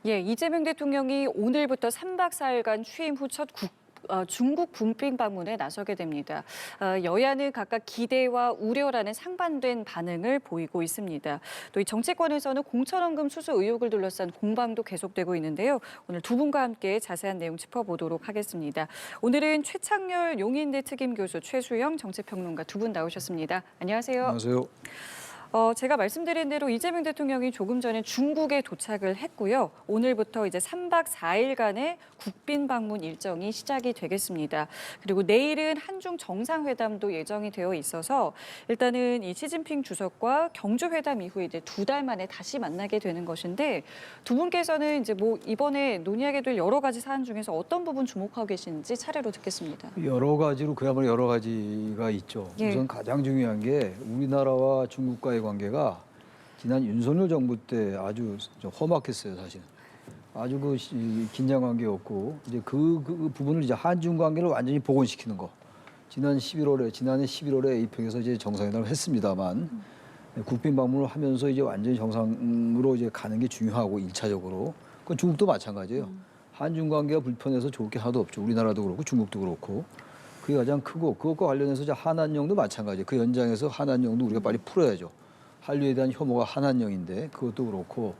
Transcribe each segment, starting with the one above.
예, 이재명 대통령이 오늘부터 3박 4일간 취임 후 첫 중국 군빙 방문에 나서게 됩니다. 여야는 각각 기대와 우려라는 상반된 반응을 보이고 있습니다. 또 이 정치권에서는 공천원금 수수 의혹을 둘러싼 공방도 계속되고 있는데요. 오늘 두 분과 함께 자세한 내용 짚어보도록 하겠습니다. 오늘은 최창렬 용인대 특임교수, 최수영 정치평론가 두 분 나오셨습니다. 안녕하세요. 안녕하세요. 제가 말씀드린 대로 이재명 대통령이 조금 전에 중국에 도착을 했고요. 오늘부터 이제 3박 4일간의 국빈 방문 일정이 시작이 되겠습니다. 그리고 내일은 한중 정상회담도 예정이 되어 있어서 일단은 이 시진핑 주석과 경주회담 이후에 이제 2달 만에 다시 만나게 되는 것인데 두 분께서는 이제 뭐 이번에 논의하게 될 여러 가지 사안 중에서 어떤 부분 주목하고 계신지 차례로 듣겠습니다. 여러 가지로 그야말로 여러 가지가 있죠. 예. 우선 가장 중요한 게 우리나라와 중국과의 관계가 지난 윤석열 정부 때 아주 좀 험악했어요, 사실은. 아주 그 긴장 관계였고 이제 그 부분을 이제 한중 관계를 완전히 복원시키는 거. 지난해 11월에 입회해서 이제 정상회담을 했습니다만 국빈 방문을 하면서 이제 완전히 정상으로 이제 가는 게 중요하고 1차적으로. 그건 중국도 마찬가지예요. 한중 관계가 불편해서 좋을 게 하나도 없죠. 우리나라도 그렇고 중국도 그렇고. 그게 가장 크고 그것과 관련해서 이제 한한령도 마찬가지예요. 그 연장에서 한한령도 우리가 빨리 풀어야죠. 한류에 대한 혐오가 한한령인데 그것도 그렇고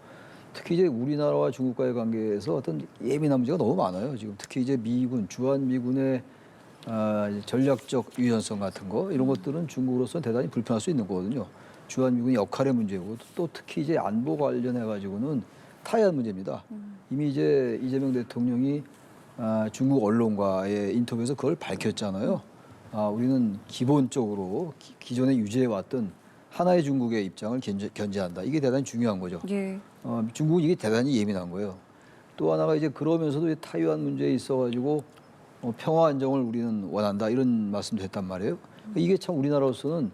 특히 이제 우리나라와 중국과의 관계에서 어떤 예민한 문제가 너무 많아요. 지금 특히 이제 주한미군의 전략적 유연성 같은 거 이런 것들은 중국으로서는 대단히 불편할 수 있는 거거든요. 주한미군의 역할의 문제고 또 특히 이제 안보 관련해 가지고는 타이완 문제입니다. 이미 이제 이재명 대통령이 중국 언론과의 인터뷰에서 그걸 밝혔잖아요. 우리는 기본적으로 기존에 유지해왔던 하나의 중국의 입장을 견제한다. 이게 대단히 중요한 거죠. 예. 중국은 이게 대단히 예민한 거예요. 또 하나가 이제 그러면서도 타이완 문제에 있어가지고 평화 안정을 우리는 원한다. 이런 말씀도 했단 말이에요. 이게 참 우리나라로서는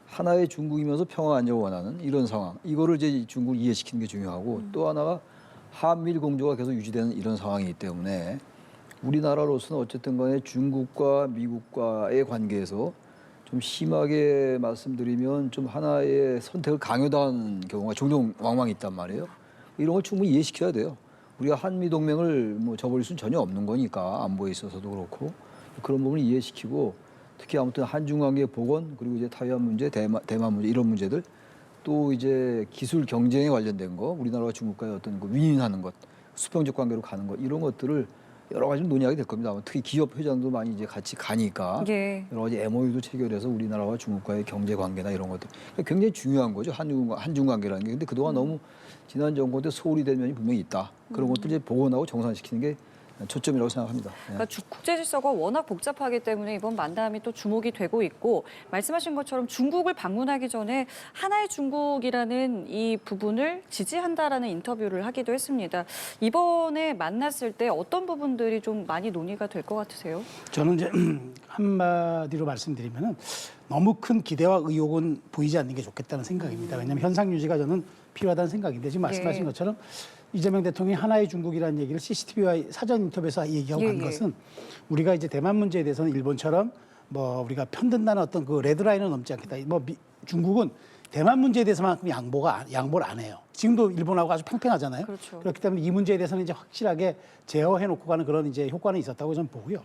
하나의 중국이면서 평화 안정을 원하는 이런 상황. 이거를 이제 중국을 이해시키는 게 중요하고 또 하나가 한미일 공조가 계속 유지되는 이런 상황이기 때문에 우리나라로서는 어쨌든 간에 중국과 미국과의 관계에서 좀 심하게 말씀드리면 좀 하나의 선택을 강요당하는 경우가 종종 왕왕 있단 말이에요. 이런 걸 충분히 이해시켜야 돼요. 우리가 한미 동맹을 뭐 저버릴 수는 전혀 없는 거니까 안보에 있어서도 그렇고 그런 부분을 이해시키고 특히 아무튼 한중 관계 복원 그리고 이제 타이완 문제, 대만 문제 이런 문제들 또 이제 기술 경쟁에 관련된 거 우리나라와 중국과의 어떤 그 윈윈하는 것 수평적 관계로 가는 것 이런 것들을 여러 가지 논의하게 될 겁니다. 특히 기업 회장도 많이 이제 같이 가니까 예. 여러 가지 MOU도 체결해서 우리나라와 중국과의 경제 관계나 이런 것들 굉장히 중요한 거죠. 한중 관계라는 게. 근데 그동안 너무 지난 정권 때 소홀히 된 면이 분명히 있다. 그런 것들 이제 복원하고 정상시키는 게 초점이라고 생각합니다. 그러니까 국제 질서가 워낙 복잡하기 때문에 이번 만남이 또 주목이 되고 있고 말씀하신 것처럼 중국을 방문하기 전에 하나의 중국이라는 이 부분을 지지한다라는 인터뷰를 하기도 했습니다. 이번에 만났을 때 어떤 부분들이 좀 많이 논의가 될 것 같으세요? 저는 이제 한마디로 말씀드리면은 너무 큰 기대와 의욕은 보이지 않는 게 좋겠다는 생각입니다. 왜냐하면 현상 유지가 저는 필요하다는 생각인데 지금 말씀하신 네. 것처럼 이재명 대통령이 하나의 중국이라는 얘기를 CCTV와 사전 인터뷰에서 얘기하고 간 것은 우리가 이제 대만 문제에 대해서는 일본처럼 뭐 우리가 편든다는 어떤 그 레드라인은 넘지 않겠다. 중국은 대만 문제에 대해서만큼 양보를 안 해요. 지금도 일본하고 아주 팽팽하잖아요. 그렇죠. 그렇기 때문에 이 문제에 대해서는 이제 확실하게 제어해 놓고 가는 그런 이제 효과는 있었다고 저는 보고요.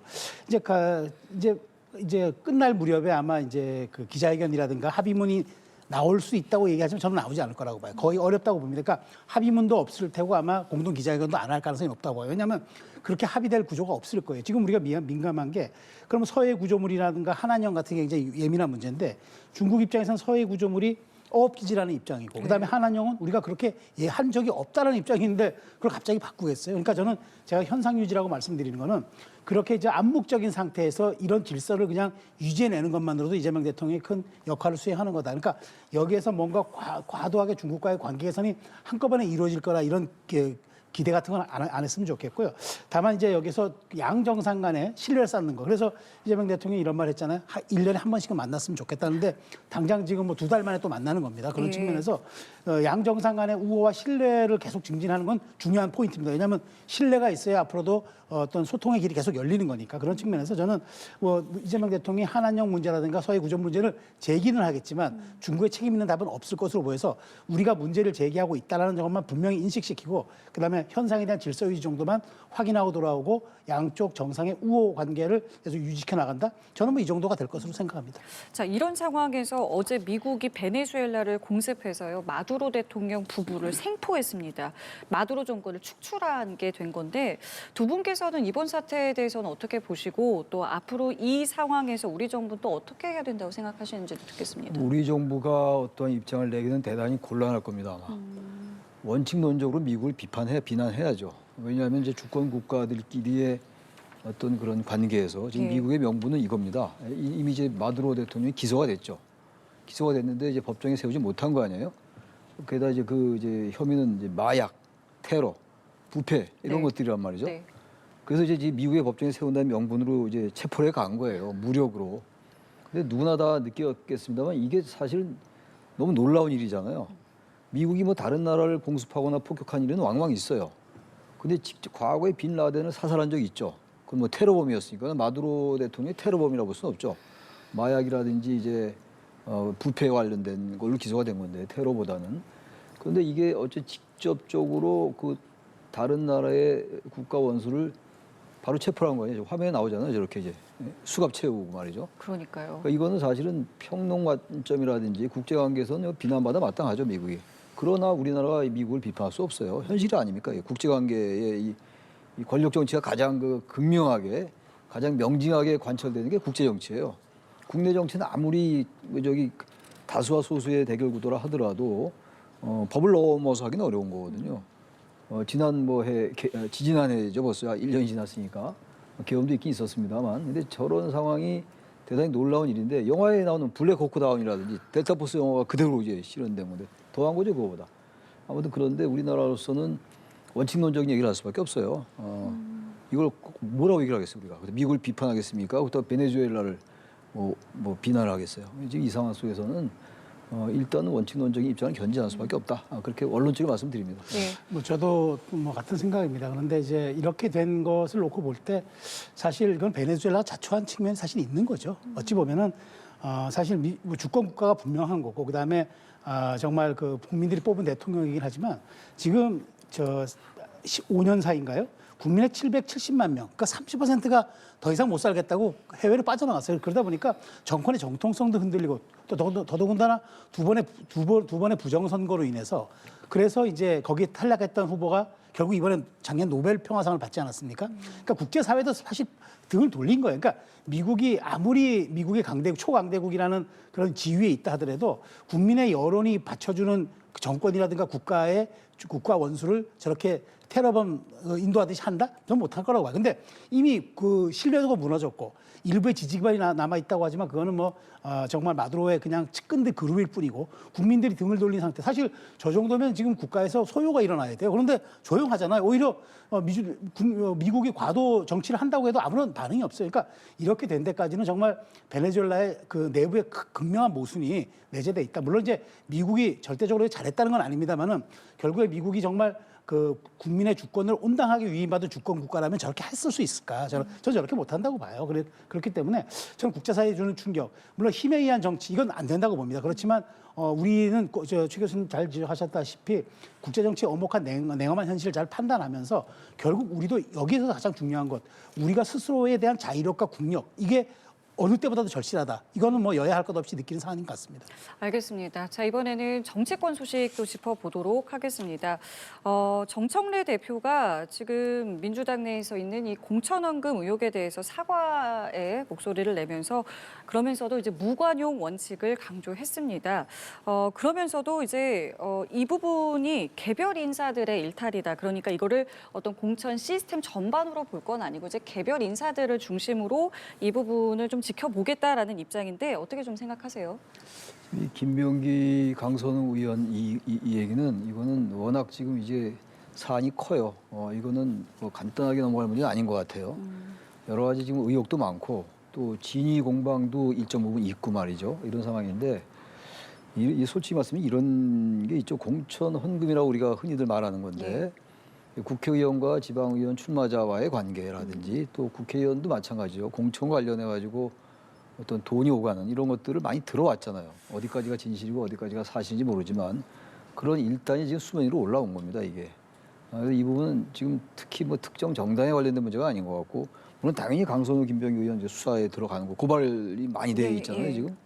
이제 끝날 무렵에 아마 이제 그 기자회견이라든가 합의문이 나올 수 있다고 얘기하지만 저는 나오지 않을 거라고 봐요. 거의 어렵다고 봅니다. 그러니까 합의문도 없을 테고 아마 공동 기자회견도 안 할 가능성이 높다고 봐요. 왜냐하면 그렇게 합의될 구조가 없을 거예요. 지금 우리가 민감한 게 그러면 서해 구조물이라든가 한한령 같은 게 굉장히 예민한 문제인데 중국 입장에서는 서해 구조물이 어업기지라는 입장이고 그다음에 한한령은 우리가 그렇게 한 적이 없다는 입장인데 그걸 갑자기 바꾸겠어요. 그러니까 저는 제가 현상 유지라고 말씀드리는 거는 그렇게 이제 암묵적인 상태에서 이런 질서를 그냥 유지해내는 것만으로도 이재명 대통령이 큰 역할을 수행하는 거다. 그러니까 여기에서 뭔가 과도하게 중국과의 관계 개선이 한꺼번에 이루어질 거라 이런 기대 같은 건 안 했으면 좋겠고요. 다만 이제 여기서 양 정상 간에 신뢰를 쌓는 거. 그래서 이재명 대통령이 이런 말 했잖아요. 1년에 한 번씩은 만났으면 좋겠다는데 당장 지금 뭐 2달 만에 또 만나는 겁니다. 그런 측면에서 양 정상 간의 우호와 신뢰를 계속 증진하는 건 중요한 포인트입니다. 왜냐하면 신뢰가 있어야 앞으로도 어떤 소통의 길이 계속 열리는 거니까 그런 측면에서 저는 뭐 이재명 대통령이 한한령 문제라든가 서해 구조 문제를 제기는 하겠지만 중국의 책임 있는 답은 없을 것으로 보여서 우리가 문제를 제기하고 있다는 것만 분명히 인식시키고 그다음에 현상에 대한 질서 유지 정도만 확인하고 돌아오고 양쪽 정상의 우호 관계를 계속 유지시켜 나간다. 저는 뭐 이 정도가 될 것으로 생각합니다. 자, 이런 상황에서 어제 미국이 베네수엘라를 공습해서요. 마두로 대통령 부부를 생포했습니다. 마두로 정권을 축출한 게 된 건데 두 분께서는 이번 사태에 대해서는 어떻게 보시고 또 앞으로 이 상황에서 우리 정부는 또 어떻게 해야 된다고 생각하시는지 듣겠습니다. 우리 정부가 어떠한 입장을 내기는 대단히 곤란할 겁니다, 아마. 원칙론적으로 미국을 비난해야죠. 왜냐하면 이제 주권 국가들끼리의 어떤 그런 관계에서 지금 예. 미국의 명분은 이겁니다. 이미 이제 마두로 대통령이 기소가 됐죠. 기소가 됐는데 이제 법정에 세우지 못한 거 아니에요? 게다가 이제 이제 혐의는 이제 마약, 테러, 부패 이런 네. 것들이란 말이죠. 네. 그래서 이제 미국의 법정에 세운다는 명분으로 이제 체포를 간 거예요. 무력으로. 근데 누구나 다 느꼈겠습니다만 이게 사실 너무 놀라운 일이잖아요. 미국이 뭐 다른 나라를 공습하거나 폭격한 일은 왕왕 있어요. 근데 직접 과거에 빈 라덴을 사살한 적이 있죠. 그건 뭐 테러범이었으니까 마두로 대통령이 테러범이라고 볼 수는 없죠. 마약이라든지 이제 부패에 관련된 걸로 기소가 된 건데 테러보다는. 그런데 이게 어째 직접적으로 그 다른 나라의 국가 원수를 바로 체포한 거예요. 화면에 나오잖아요. 저렇게 이제 수갑 채우고 말이죠. 그러니까요. 그러니까 이거는 사실은 평론 관점이라든지 국제관계에서는 비난받아 마땅하죠, 미국이. 그러나 우리나라가 미국을 비판할 수 없어요. 현실이 아닙니까? 국제관계의 이 권력 정치가 가장 극명하게, 가장 명징하게 관철되는 게 국제 정치예요. 국내 정치는 아무리 다수와 소수의 대결 구도라 하더라도 법을 넘어서 하기는 어려운 거거든요. 지지난해죠, 벌써 1년이 지났으니까 계엄도 있긴 있었습니다만, 근데 저런 상황이 대단히 놀라운 일인데 영화에 나오는 블랙 호크 다운이라든지 델타 포스 영화가 그대로 이제 실현된 건데 더한 거죠, 그거보다. 아무튼 그런데 우리나라로서는 원칙론적인 얘기를 할 수밖에 없어요. 이걸 뭐라고 얘기를 하겠어요, 우리가? 미국을 비판하겠습니까? 그렇다고 베네수엘라를 뭐 비난을 하겠어요. 지금 이 상황 속에서는 일단은 원칙론적인 입장을 견지할 수밖에 없다. 그렇게 원론적으로 말씀드립니다. 네. 뭐 저도 뭐 같은 생각입니다. 그런데 이제 이렇게 된 것을 놓고 볼 때 사실 이건 베네수엘라가 자초한 측면이 사실 있는 거죠. 어찌 보면은 사실 뭐 주권 국가가 분명한 거고 그다음에 정말 그 국민들이 뽑은 대통령이긴 하지만 지금 5년 사이인가요? 국민의 770만 명, 그러니까 30%가 더 이상 못 살겠다고 해외로 빠져나갔어요. 그러다 보니까 정권의 정통성도 흔들리고 또 더더군다나 두 번의 부정선거로 인해서 그래서 이제 거기에 탈락했던 후보가 결국 이번엔 작년 노벨 평화상을 받지 않았습니까? 그러니까 국제사회도 사실 등을 돌린 거예요. 그러니까 미국이 아무리 미국의 초강대국이라는 그런 지위에 있다 하더라도 국민의 여론이 받쳐주는 그 정권이라든가 국가 원수를 저렇게 테러범 인도하듯이 한다? 저는 못할 거라고 봐요. 근데 이미 그 신뢰도가 무너졌고 일부의 지지 기반이 남아 있다고 하지만 그거는 뭐 정말 마두로의 그냥 측근들 그룹일 뿐이고 국민들이 등을 돌린 상태. 사실 저 정도면 지금 국가에서 소요가 일어나야 돼요. 그런데 조용하잖아요. 오히려 미국이 과도 정치를 한다고 해도 아무런 반응이 없어요. 그러니까 이렇게 된 데까지는 정말 베네수엘라의 그 내부의 극명한 모순이 내재돼 있다. 물론 이제 미국이 절대적으로 잘했다는 건 아닙니다만은 결국에 미국이 정말 그 국민의 주권을 온당하게 위임받은 주권 국가라면 저렇게 했을 수 있을까? 저는 저렇게 못한다고 봐요. 그렇기 때문에 저는 국제사회에 주는 충격, 물론 힘에 의한 정치 이건 안 된다고 봅니다. 그렇지만 우리는 최 교수님 잘 지적하셨다시피 국제정치의 엄혹한 냉엄한 현실을 잘 판단하면서 결국 우리도 여기에서 가장 중요한 것, 우리가 스스로에 대한 자의력과 국력 이게 어느 때보다도 절실하다. 이거는 뭐 여야 할 것 없이 느끼는 사안인 것 같습니다. 알겠습니다. 자, 이번에는 정치권 소식도 짚어보도록 하겠습니다. 정청래 대표가 지금 민주당 내에서 있는 이 공천원금 의혹에 대해서 사과의 목소리를 내면서 그러면서도 이제 무관용 원칙을 강조했습니다. 그러면서도 이제 이 부분이 개별 인사들의 일탈이다. 그러니까 이거를 어떤 공천 시스템 전반으로 볼 건 아니고 이제 개별 인사들을 중심으로 이 부분을 좀 지켜보겠다라는 입장인데 어떻게 좀 생각하세요? 이 김병기 강선우 의원 이 얘기는 이거는 워낙 지금 이제 사안이 커요. 이거는 뭐 간단하게 넘어갈 문제는 아닌 것 같아요. 여러 가지 지금 의혹도 많고 또 진위 공방도 일정 부분 있고 말이죠. 이런 상황인데 솔직히 말씀이 이런 게 있죠. 공천 헌금이라고 우리가 흔히들 말하는 건데 국회의원과 지방의원 출마자와의 관계라든지 또 국회의원도 마찬가지죠. 공천 관련해 가지고 어떤 돈이 오가는 이런 것들을 많이 들어왔잖아요. 어디까지가 진실이고 어디까지가 사실인지 모르지만 그런 일단이 지금 수면 위로 올라온 겁니다. 이게. 그래서 이 부분은 지금 특히 뭐 특정 정당에 관련된 문제가 아닌 것 같고, 물론 당연히 강선우, 김병기 의원 이제 수사에 들어가는 거 고발이 많이 돼 있잖아요 지금.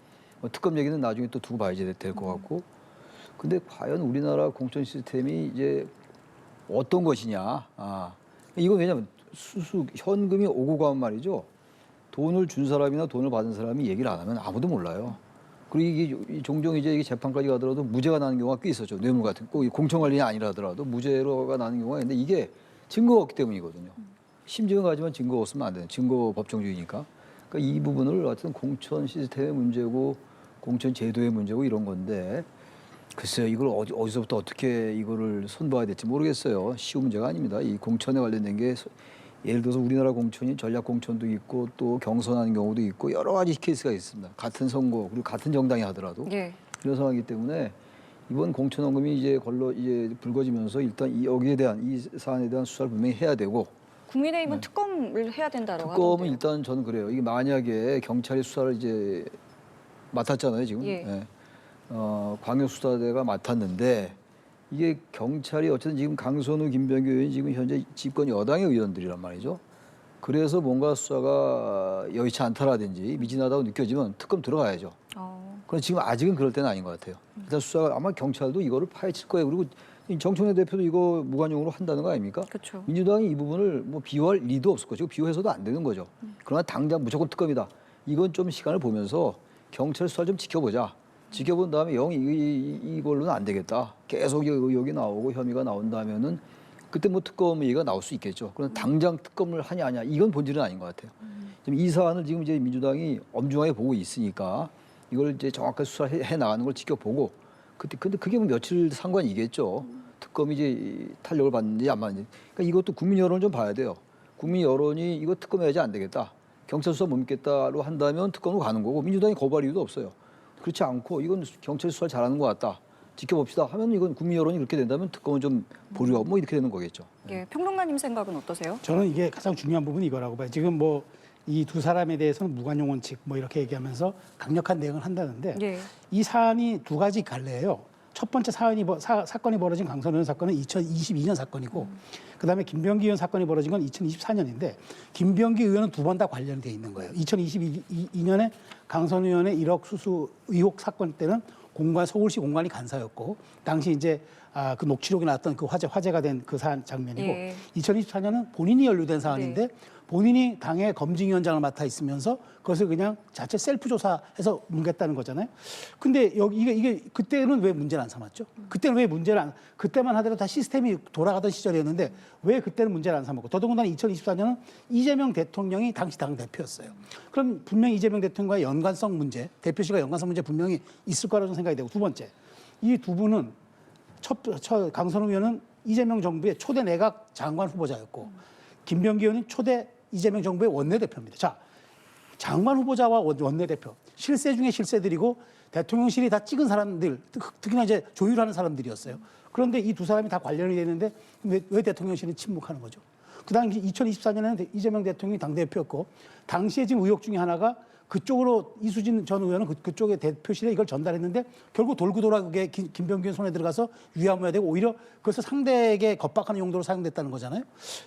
뭐 특검 얘기는 나중에 또 두고 봐야지 될 것 같고. 근데 과연 우리나라 공천 시스템이 이제 어떤 것이냐? 이건 왜냐면 현금이 오고 가면 말이죠. 돈을 준 사람이나 돈을 받은 사람이 얘기를 안 하면 아무도 몰라요. 그리고 이게 종종 이제 재판까지 가더라도 무죄가 나는 경우가 꽤 있었죠. 뇌물 같은 거. 꼭 공천 관련이 아니라 하더라도 무죄로가 나는 경우가 있는데 이게 증거가 없기 때문이거든요. 심증은 가지만 증거 없으면 안 되는 증거 법정주의니까. 그러니까 이 부분을 어쨌든 공천 시스템의 문제고 공천 제도의 문제고 이런 건데 글쎄요, 이걸 어디서부터 어떻게 이거를 손봐야 될지 모르겠어요. 쉬운 문제가 아닙니다. 이 공천에 관련된 게 예를 들어서 우리나라 공천이 전략 공천도 있고 또 경선하는 경우도 있고 여러 가지 케이스가 있습니다. 같은 선거 그리고 같은 정당이 하더라도 그런 상황이기 때문에 이번 공천원금이 이제 불거지면서 일단 여기에 대한 이 사안에 대한 수사를 분명히 해야 되고. 국민의힘은 특검을 해야 된다라고 특검은 하던데요. 일단 저는 그래요. 이게 만약에 경찰이 수사를 이제 맡았잖아요 지금. 광역수사대가 맡았는데 이게 경찰이 어쨌든 지금 강선우, 김병기 의원이 지금 현재 집권 여당의 의원들이란 말이죠. 그래서 뭔가 수사가 여의치 않다라든지 미진하다고 느껴지면 특검 들어가야죠. 그런데 지금 아직은 그럴 때는 아닌 것 같아요. 일단 수사가 아마 경찰도 이거를 파헤칠 거예요. 그리고 정청래 대표도 이거 무관용으로 한다는 거 아닙니까? 그렇죠. 민주당이 이 부분을 뭐 비호할 리도 없을 것이고 비호해서도 안 되는 거죠. 그러나 당장 무조건 특검이다. 이건 좀 시간을 보면서 경찰 수사를 좀 지켜보자. 지켜본 다음에 이걸로는 안 되겠다. 계속 의혹이 나오고 혐의가 나온다면은 그때 뭐 특검 얘기가 나올 수 있겠죠. 그러나 당장 특검을 하냐 이건 본질은 아닌 것 같아요. 지금 이 사안을 지금 이제 민주당이 엄중하게 보고 있으니까 이걸 이제 정확하게 수사해 나가는 걸 지켜보고 근데 그게 뭐 며칠 상관이겠죠. 특검이 이제 탄력을 받는지 안 받는지. 그러니까 이것도 국민 여론을 좀 봐야 돼요. 국민 여론이 이거 특검해야지 안 되겠다. 경찰 수사 못 믿겠다로 한다면 특검으로 가는 거고 민주당이 거부할 이유도 없어요. 그렇지 않고 이건 경찰 수사를 잘하는 것 같다. 지켜봅시다 하면 이건 국민 여론이 그렇게 된다면 특검은 좀 보류하고 뭐 이렇게 되는 거겠죠. 평론가님 생각은 어떠세요? 저는 이게 가장 중요한 부분이 이거라고 봐요. 지금 뭐 이 두 사람에 대해서는 무관용 원칙 뭐 이렇게 얘기하면서 강력한 대응을 한다는데 이 사안이 두 가지 갈래예요. 첫 번째 사건이 벌어진 강선우 의원 사건은 2022년 사건이고 그다음에 김병기 의원 사건이 벌어진 건 2024년인데 김병기 의원은 두 번 다 관련이 돼 있는 거예요. 2022년에 강선우 의원의 1억 수수 의혹 사건 때는 서울시 공관이 간사였고 당시 이제 그 녹취록이 나왔던 그 화제가 된 그 사안 장면이고 2024년은 본인이 연루된 사안인데 본인이 당의 검증위원장을 맡아 있으면서 그것을 그냥 자체 셀프 조사해서 뭉갰다는 거잖아요. 근데 이게 그때는 왜 문제를 안 삼았죠? 그때는 왜 그때만 하더라도 다 시스템이 돌아가던 시절이었는데 왜 그때는 문제를 안 삼았고 더더군다나 2024년은 이재명 대통령이 당시 당 대표였어요. 그럼 분명히 이재명 대통령과의 연관성 문제, 대표실과 연관성 문제 분명히 있을 거라고 생각이 되고 두 번째, 이 두 분은 강선우 의원은 이재명 정부의 초대 내각 장관 후보자였고 김병기 의원은 초대 이재명 정부의 원내대표입니다. 자, 장관 후보자와 원내대표, 실세 중에 실세들이고 대통령실이 다 찍은 사람들, 특히나 이제 조율하는 사람들이었어요. 그런데 이 두 사람이 다 관련이 되는데 왜 대통령실은 침묵하는 거죠? 그 당시 2024년에는 이재명 대통령이 당대표였고 당시에 지금 의혹 중에 하나가 그쪽으로 이수진 전 의원은 그쪽에 대표실에 이걸 전달했는데 결국 돌고 돌아 그게 김병기 의원 손에 들어가서 위안부야 되고 오히려 그래서 상대에게 겁박하는 용도로 사용됐다는 거잖아요.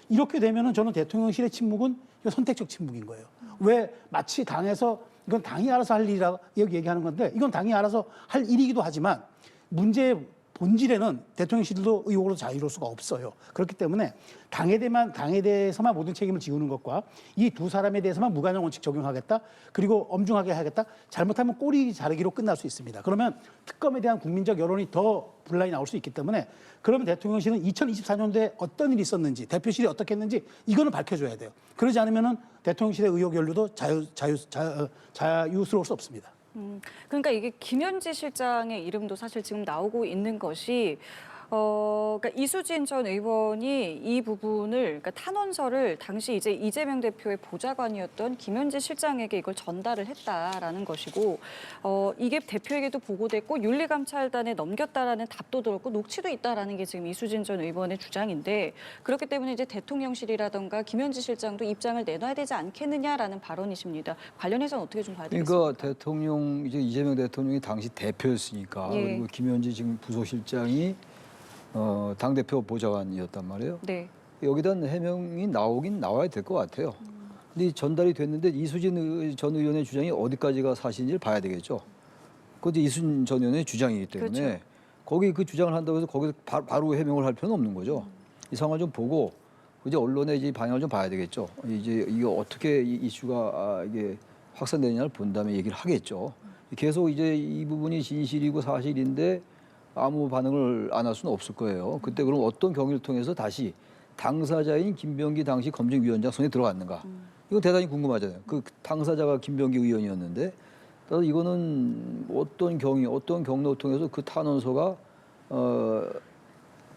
이렇게 되면은 저는 대통령실의 침묵은 이거 선택적 침묵인 거예요. 왜 마치 당에서 이건 당이 알아서 할 일이라 여기 얘기하는 건데 이건 당이 알아서 할 일이기도 하지만 문제의 본질에는 대통령실도 의혹으로 자유로울 수가 없어요. 그렇기 때문에 당에 대해서만 모든 책임을 지우는 것과 이 두 사람에 대해서만 무관용 원칙 적용하겠다. 그리고 엄중하게 하겠다. 잘못하면 꼬리 자르기로 끝날 수 있습니다. 그러면 특검에 대한 국민적 여론이 더 분란이 나올 수 있기 때문에 그러면 대통령실은 2024년도에 어떤 일이 있었는지 대표실이 어떻게 했는지 이거는 밝혀줘야 돼요. 그러지 않으면은 대통령실의 의혹 연루도 자유스러울 수 없습니다. 그러니까 이게 김현지 실장의 이름도 사실 지금 나오고 있는 것이 그러니까 이수진 전 의원이 이 부분을 그러니까 탄원서를 당시 이제 이재명 대표의 보좌관이었던 김현지 실장에게 이걸 전달을 했다라는 것이고 이게 대표에게도 보고됐고 윤리감찰단에 넘겼다라는 답도 들었고 녹취도 있다라는 게 지금 이수진 전 의원의 주장인데 그렇기 때문에 이제 대통령실이라든가 김현지 실장도 입장을 내놔야 되지 않겠느냐라는 발언이십니다. 관련해서는 어떻게 좀 봐야 되겠습니까? 그러니까 이재명 대통령이 당시 대표였으니까 그리고 김현지 지금 부소실장이 당대표 보좌관이었단 말이에요. 네. 여기에 대한 해명이 나와야 될 것 같아요. 근데 전달이 됐는데 이수진 전 의원의 주장이 어디까지가 사실인지를 봐야 되겠죠. 그것도 이수진 전 의원의 주장이기 때문에 그렇죠. 거기 그 주장을 한다고 해서 거기서 바로 해명을 할 필요는 없는 거죠. 이 상황을 좀 보고 이제 언론의 이제 방향을 좀 봐야 되겠죠. 이제 이게 어떻게 이 이슈가 이게 확산되느냐를 본 다음에 얘기를 하겠죠. 계속 이제 이 부분이 진실이고 사실인데 아무 반응을 안 할 수는 없을 거예요. 그때 그럼 어떤 경위를 통해서 다시 당사자인 김병기 당시 검증위원장 손에 들어갔는가? 이건 대단히 궁금하잖아요. 그 당사자가 김병기 의원이었는데, 따라서 이거는 어떤 경위, 어떤 경로를 통해서 그 탄원서가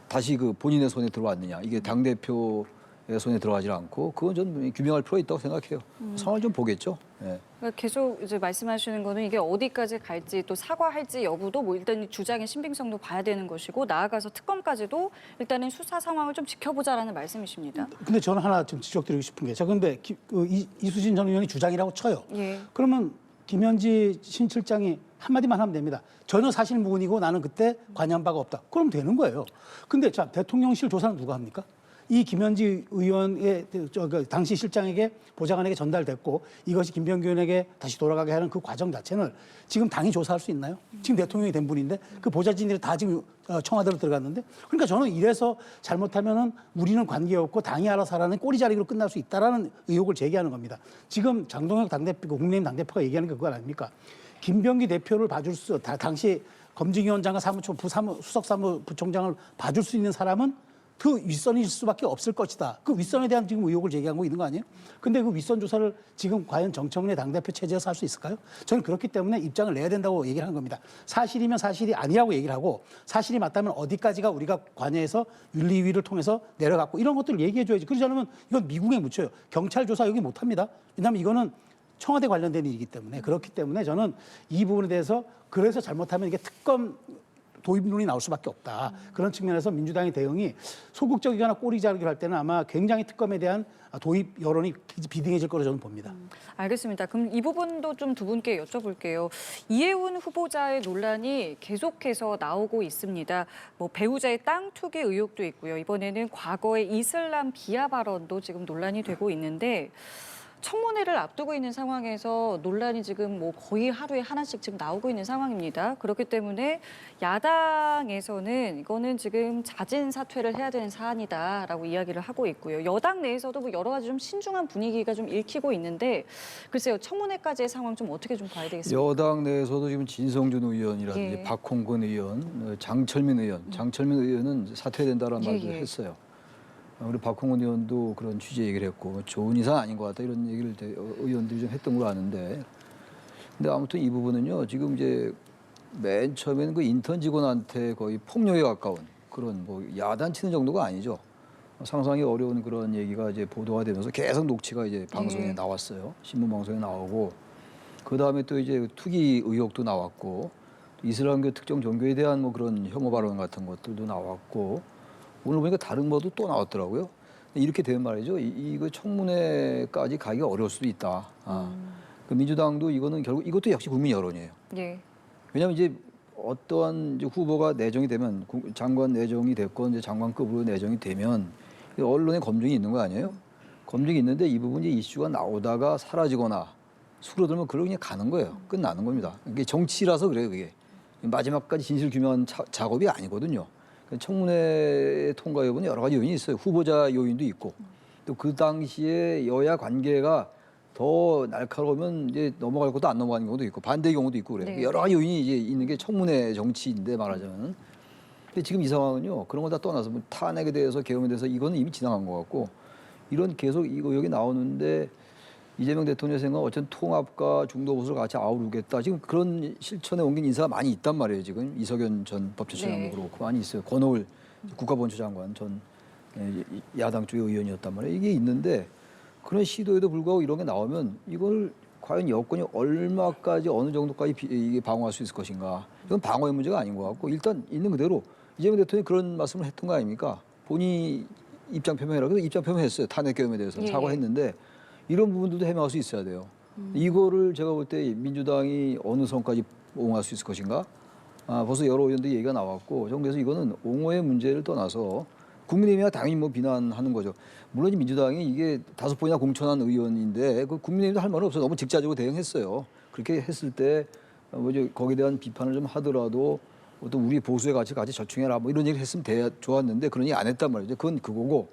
다시 그 본인의 손에 들어왔느냐? 이게 당 대표의 손에 들어가지 않고, 그건 좀 규명할 필요가 있다고 생각해요. 상황을 좀 보겠죠. 예. 그러니까 계속 이제 말씀하시는 거는 이게 어디까지 갈지 또 사과할지 여부도 뭐 일단 이 주장의 신빙성도 봐야 되는 것이고 나아가서 특검까지도 일단은 수사 상황을 좀 지켜보자라는 말씀이십니다. 근데 저는 하나 좀 지적드리고 싶은 게, 자, 근데 이수진 전 의원이 주장이라고 쳐요. 예. 그러면 김현지 신실장이 한마디만 하면 됩니다. 전혀 사실무근이고 나는 그때 관여한 바가 없다. 그럼 되는 거예요. 근데 자, 대통령실 조사는 누가 합니까? 이 김현지 의원의 당시 실장에게 보좌관에게 전달됐고 이것이 김병기 의원에게 다시 돌아가게 하는 그 과정 자체는 지금 당이 조사할 수 있나요? 지금 대통령이 된 분인데 그 보좌진들이 다 지금 청와대로 들어갔는데, 그러니까 저는 이래서 잘못하면은 우리는 관계없고 당이 알아서 하라는 꼬리자리로 끝날 수 있다라는 의혹을 제기하는 겁니다. 지금 장동혁 당대표, 국민의힘 당대표가 얘기하는 게 그거 아닙니까? 김병기 대표를 봐줄 당시 검증위원장과 수석사무부총장을 봐줄 수 있는 사람은 그 윗선일 수밖에 없을 것이다. 그 윗선에 대한 지금 의혹을 제기하고 있는 거 아니에요? 근데 그 윗선 조사를 지금 과연 정청래 당대표 체제에서 할 수 있을까요? 저는 그렇기 때문에 입장을 내야 된다고 얘기를 하는 겁니다. 사실이면 사실이 아니라고 얘기를 하고, 사실이 맞다면 어디까지가 우리가 관여해서 윤리위를 통해서 내려갔고 이런 것들을 얘기해 줘야지. 그러지 않으면 이건 미궁에 묻혀요. 경찰 조사 여기 못 합니다. 왜냐하면 이거는 청와대 관련된 일이기 때문에. 그렇기 때문에 저는 이 부분에 대해서, 그래서 잘못하면 이게 특검 도입론이 나올 수밖에 없다. 그런 측면에서 민주당의 대응이 소극적이거나 꼬리자르기를 할 때는 아마 굉장히 특검에 대한 도입 여론이 비등해질 거로 저는 봅니다. 알겠습니다. 그럼 이 부분도 좀 두 분께 여쭤볼게요. 이해운 후보자의 논란이 계속해서 나오고 있습니다. 뭐 배우자의 땅 투기 의혹도 있고요. 이번에는 과거의 이슬람 비하 발언도 지금 논란이 되고 있는데, 청문회를 앞두고 있는 상황에서 논란이 지금 뭐 거의 하루에 하나씩 지금 나오고 있는 상황입니다. 그렇기 때문에 야당에서는 이거는 지금 자진 사퇴를 해야 되는 사안이다라고 이야기를 하고 있고요. 여당 내에서도 뭐 여러 가지 좀 신중한 분위기가 좀 읽히고 있는데, 글쎄요, 청문회까지의 상황 좀 어떻게 좀 봐야 되겠습니까? 여당 내에서도 지금 진성준 의원이라든지 예. 박홍근 의원, 장철민 의원은 사퇴된다라는 예, 말도 예. 했어요. 우리 박홍근 의원도 그런 취지 얘기를 했고, 좋은 이상 아닌 것 같다 이런 얘기를 의원들이 좀 했던 걸로 아는데, 근데 아무튼 이 부분은요, 지금 이제 맨 처음에는 그 인턴 직원한테 거의 폭력에 가까운 그런 뭐 야단치는 정도가 아니죠. 상상이 어려운 그런 얘기가 이제 보도가 되면서 계속 녹취가 이제 방송에 나왔어요. 신문 방송에 나오고, 그 다음에 또 이제 투기 의혹도 나왔고, 이슬람교 특정 종교에 대한 뭐 그런 혐오 발언 같은 것들도 나왔고, 오늘 보니까 다른 것도 또 나왔더라고요. 이렇게 되면 말이죠. 이거 청문회까지 가기가 어려울 수도 있다. 그 민주당도 이거는 결국 이것도 역시 국민 여론이에요. 예. 왜냐하면 이제 어떠한 이제 후보가 내정이 되면 장관 내정이 됐건 이제 장관급으로 내정이 되면 언론에 검증이 있는 거 아니에요? 검증이 있는데 이 부분이 이슈가 나오다가 사라지거나 수그러들면 그러고 그냥 가는 거예요. 끝나는 겁니다. 이게 정치라서 그래요, 그게. 마지막까지 진실 규명한 작업이 아니거든요. 청문회 통과 여부는 여러 가지 요인이 있어요. 후보자 요인도 있고, 또 그 당시에 여야 관계가 더 날카로우면 이제 넘어갈 것도 안 넘어가는 경우도 있고, 반대 경우도 있고 그래요. 네. 여러 가지 요인이 이제 있는 게 청문회 정치인데 말하자면. 근데 지금 이 상황은요, 그런 거 다 떠나서 뭐 탄핵에 대해서 계엄에 대해서 이거는 이미 지나간 것 같고, 이런 계속 이거 여기 나오는데 이재명 대통령 생각 어쨌든 통합과 중도 보수를 같이 아우르겠다. 지금 그런 실천에 옮긴 인사가 많이 있단 말이에요. 지금 이석연 전 법제처장도 네. 그렇고 많이 있어요. 권오을 국가보훈처장관 전 야당 쪽의 의원이었단 말이에요. 이게 있는데 그런 시도에도 불구하고 이런 게 나오면 이걸 과연 여권이 얼마까지 어느 정도까지 이게 방어할 수 있을 것인가. 이건 방어의 문제가 아닌 것 같고, 일단 있는 그대로 이재명 대통령이 그런 말씀을 했던 거 아닙니까? 본인이 입장 표명해라. 그래서 입장 표명했어요. 탄핵 계엄에 대해서 사과했는데 이런 부분들도 해명할 수 있어야 돼요. 이거를 제가 볼 때 민주당이 어느 선까지 옹호할 수 있을 것인가? 벌써 여러 의원들이 얘기가 나왔고, 저는 그래서 이거는 옹호의 문제를 떠나서 국민의힘이 당연히 뭐 비난하는 거죠. 물론 민주당이 이게 5번이나 공천한 의원인데 그 국민의힘도 할 말은 없어요. 너무 직자적으로 대응했어요. 그렇게 했을 때 뭐죠, 거기에 대한 비판을 좀 하더라도 어떤 우리 보수의 가치를 같이 절충해라 뭐 이런 얘기를 했으면 좋았는데 그런 얘기 안 했단 말이죠. 그건 그거고.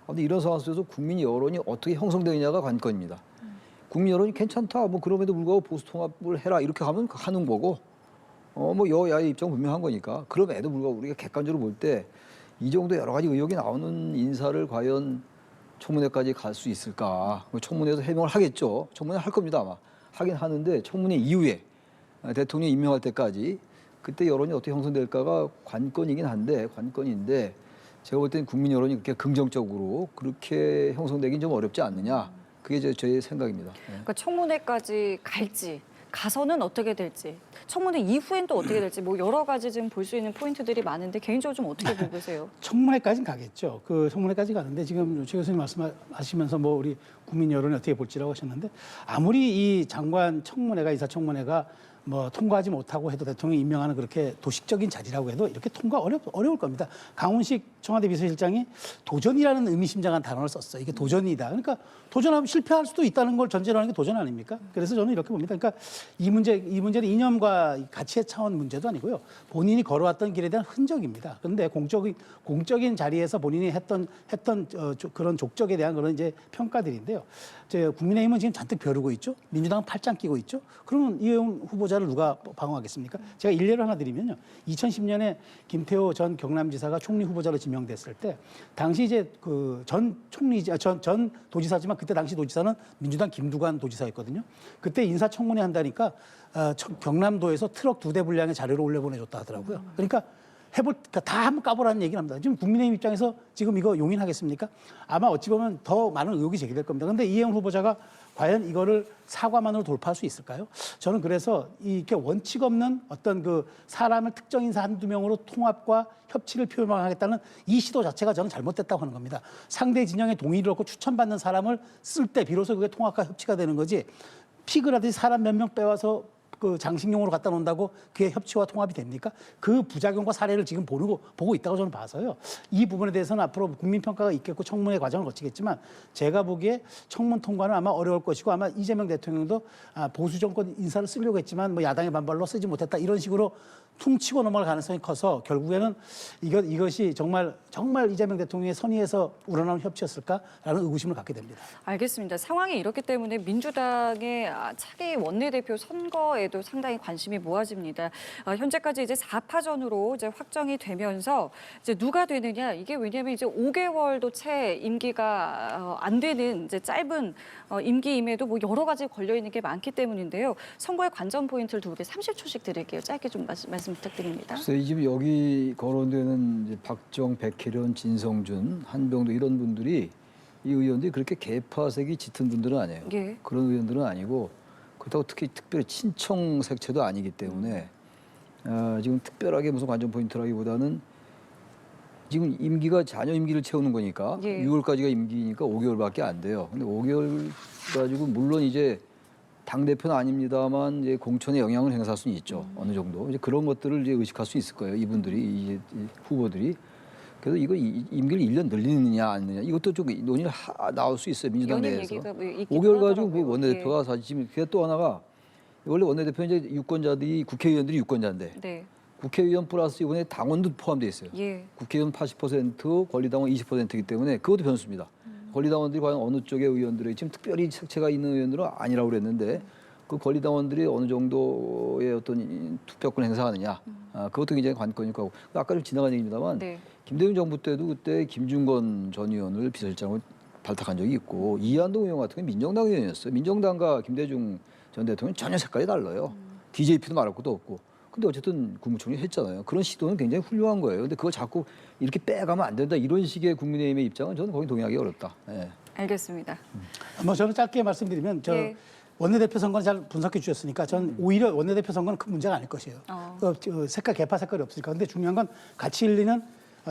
근데 이런 상황 속에서 국민 여론이 어떻게 형성되느냐가 관건입니다. 국민 여론이 괜찮다, 뭐 그럼에도 불구하고 보수 통합을 해라 이렇게 하면 하는 거고, 뭐 여야의 입장 분명한 거니까. 그럼에도 불구하고 우리가 객관적으로 볼 때 이 정도 여러 가지 의혹이 나오는 인사를 과연 청문회까지 갈 수 있을까? 청문회에서 해명을 하겠죠. 청문회 할 겁니다 아마. 하긴 하는데 청문회 이후에 대통령 임명할 때까지 그때 여론이 어떻게 형성될까가 관건인데 제가 볼 때는 국민 여론이 그렇게 긍정적으로 그렇게 형성되긴 좀 어렵지 않느냐. 그게 저의 생각입니다. 그러니까 청문회까지 갈지, 가서는 어떻게 될지, 청문회 이후엔 또 어떻게 될지, 뭐 여러 가지 지금 볼 수 있는 포인트들이 많은데 개인적으로 좀 어떻게 보고 계세요? 청문회까지는 가겠죠. 그 청문회까지 가는데 지금 최 교수님 말씀하시면서 뭐 우리 국민 여론이 어떻게 볼지라고 하셨는데 아무리 이 장관 청문회가 인사청문회가 뭐 통과하지 못하고 해도 대통령 임명하는 그렇게 도식적인 자리라고 해도 이렇게 통과 어려울 겁니다. 강훈식 청와대 비서실장이 도전이라는 의미심장한 단어를 썼어요. 이게 도전이다. 그러니까 도전하면 실패할 수도 있다는 걸 전제로 하는 게 도전 아닙니까? 그래서 저는 이렇게 봅니다. 그러니까 이 문제는 이념과 가치의 차원 문제도 아니고요. 본인이 걸어왔던 길에 대한 흔적입니다. 그런데 공적인 자리에서 본인이 했던 그런 족적에 대한 그런 이제 평가들인데요. 국민의힘은 지금 잔뜩 벼르고 있죠. 민주당은 팔짱 끼고 있죠. 그러면 이혜영 후보자를 누가 방어하겠습니까? 제가 일례를 하나 드리면요. 2010년에 김태호 전 경남지사가 총리 후보자로 지명됐을 때 당시 이제 그 전 도지사지만 그때 당시 도지사는 민주당 김두관 도지사였거든요. 그때 인사청문회 한다니까 경남도에서 트럭 2대 분량의 자료를 올려보내줬다 하더라고요. 그러니까 다 한번 까보라는 얘기를 합니다. 지금 국민의힘 입장에서 지금 이거 용인하겠습니까? 아마 어찌 보면 더 많은 의혹이 제기될 겁니다. 그런데 이혜영 후보자가 과연 이거를 사과만으로 돌파할 수 있을까요? 저는 그래서 이렇게 원칙 없는 어떤 그 사람을 특정 인사 한두 명으로 통합과 협치를 표명하겠다는 이 시도 자체가 저는 잘못됐다고 하는 겁니다. 상대 진영의 동의를 얻고 추천받는 사람을 쓸 때 비로소 그게 통합과 협치가 되는 거지, 픽을 하듯이 사람 몇 명 빼와서 그 장식용으로 갖다 놓는다고 그게 협치와 통합이 됩니까? 그 부작용과 사례를 지금 보고 있다고 저는 봐서요. 이 부분에 대해서는 앞으로 국민평가가 있겠고 청문회 과정을 거치겠지만 제가 보기에 청문 통과는 아마 어려울 것이고 아마 이재명 대통령도 보수 정권 인사를 쓰려고 했지만 뭐 야당의 반발로 쓰지 못했다 이런 식으로 퉁치고 넘어갈 가능성이 커서 결국에는 이것이 정말 이재명 대통령의 선의에서 우러나온 협치였을까라는 의구심을 갖게 됩니다. 알겠습니다. 상황이 이렇기 때문에 민주당의 차기 원내대표 선거에도 상당히 관심이 모아집니다. 현재까지 이제 4파전으로 이제 확정이 되면서 이제 누가 되느냐, 이게 왜냐하면 이제 5개월도 채 임기가 안 되는 이제 짧은 임기임에도 뭐 여러 가지 걸려 있는 게 많기 때문인데요. 선거의 관전 포인트를 두 개 30초씩 드릴게요. 짧게 좀 말씀 부탁드립니다. 글쎄, 지금 여기 거론되는 이제 박정, 백혜련, 진성준, 한병도 이런 분들이 이 의원들이 그렇게 개파색이 짙은 분들은 아니에요. 예. 그런 의원들은 아니고 그렇다고 특별히 친청 색채도 아니기 때문에 지금 특별하게 무슨 관전 포인트라기보다는 지금 임기가 잔여 임기를 채우는 거니까 예. 6월까지가 임기니까 5개월밖에 안 돼요. 근데 5개월 가지고 물론 이제 당 대표는 아닙니다만 이제 공천에 영향을 행사할 수는 있죠. 어느 정도 이제 그런 것들을 이제 의식할 수 있을 거예요. 이분들이 이 후보들이. 그래서 이거 임기를 1년 늘리느냐 안 늘리느냐 이것도 좀 논의를 나올 수 있어요. 민주당 내에서. 5개월 가지고 그 원내대표가 예. 사실 지금 그게 또 하나가 원래 원내대표는 이제 유권자들이 국회의원들이 유권자인데 네. 국회의원 플러스 이번에 당원도 포함되어 있어요. 예. 국회의원 80%, 권리당원 20%이기 때문에 그것도 변수입니다. 권리당원들이 과연 어느 쪽의 의원들이 지금 특별히 색채가 있는 의원들은 아니라고 그랬는데 그 권리당원들이 어느 정도의 어떤 투표권 행사하느냐 그것도 굉장히 관건일 거고 아까 좀 지나간 얘기입니다만 네. 김대중 정부 때도 그때 김준건 전 의원을 비서실장으로 발탁한 적이 있고 이한동 의원 같은 경우는 민정당 의원이었어요. 민정당과 김대중 전 대통령은 전혀 색깔이 달라요. DJP도 말할 것도 없고. 근데 어쨌든 국무총리 했잖아요. 그런 시도는 굉장히 훌륭한 거예요. 근데 그걸 자꾸 이렇게 빼가면 안 된다. 이런 식의 국민의힘의 입장은 저는 거기 동의하기 어렵다. 예. 알겠습니다. 뭐 저는 짧게 말씀드리면 예. 원내대표 선거는 잘 분석해 주셨으니까 전 오히려 원내대표 선거는 큰 문제가 아닐 것이에요. 개파 색깔이 없으니까. 근데 중요한 건 가치 일리는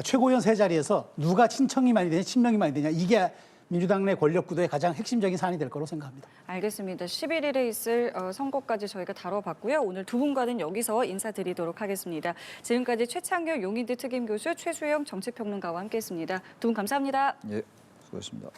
최고위원 세 자리에서 누가 친청이 많이 되냐 친명이 많이 되냐 이게 민주당 내 권력 구도의 가장 핵심적인 사안이 될 거로 생각합니다. 알겠습니다. 11일에 있을 선거까지 저희가 다뤄봤고요. 오늘 두 분과는 여기서 인사드리도록 하겠습니다. 지금까지 최창렬 용인대 특임교수, 최수영 정치평론가와 함께했습니다. 두 분 감사합니다. 예, 수고하셨습니다.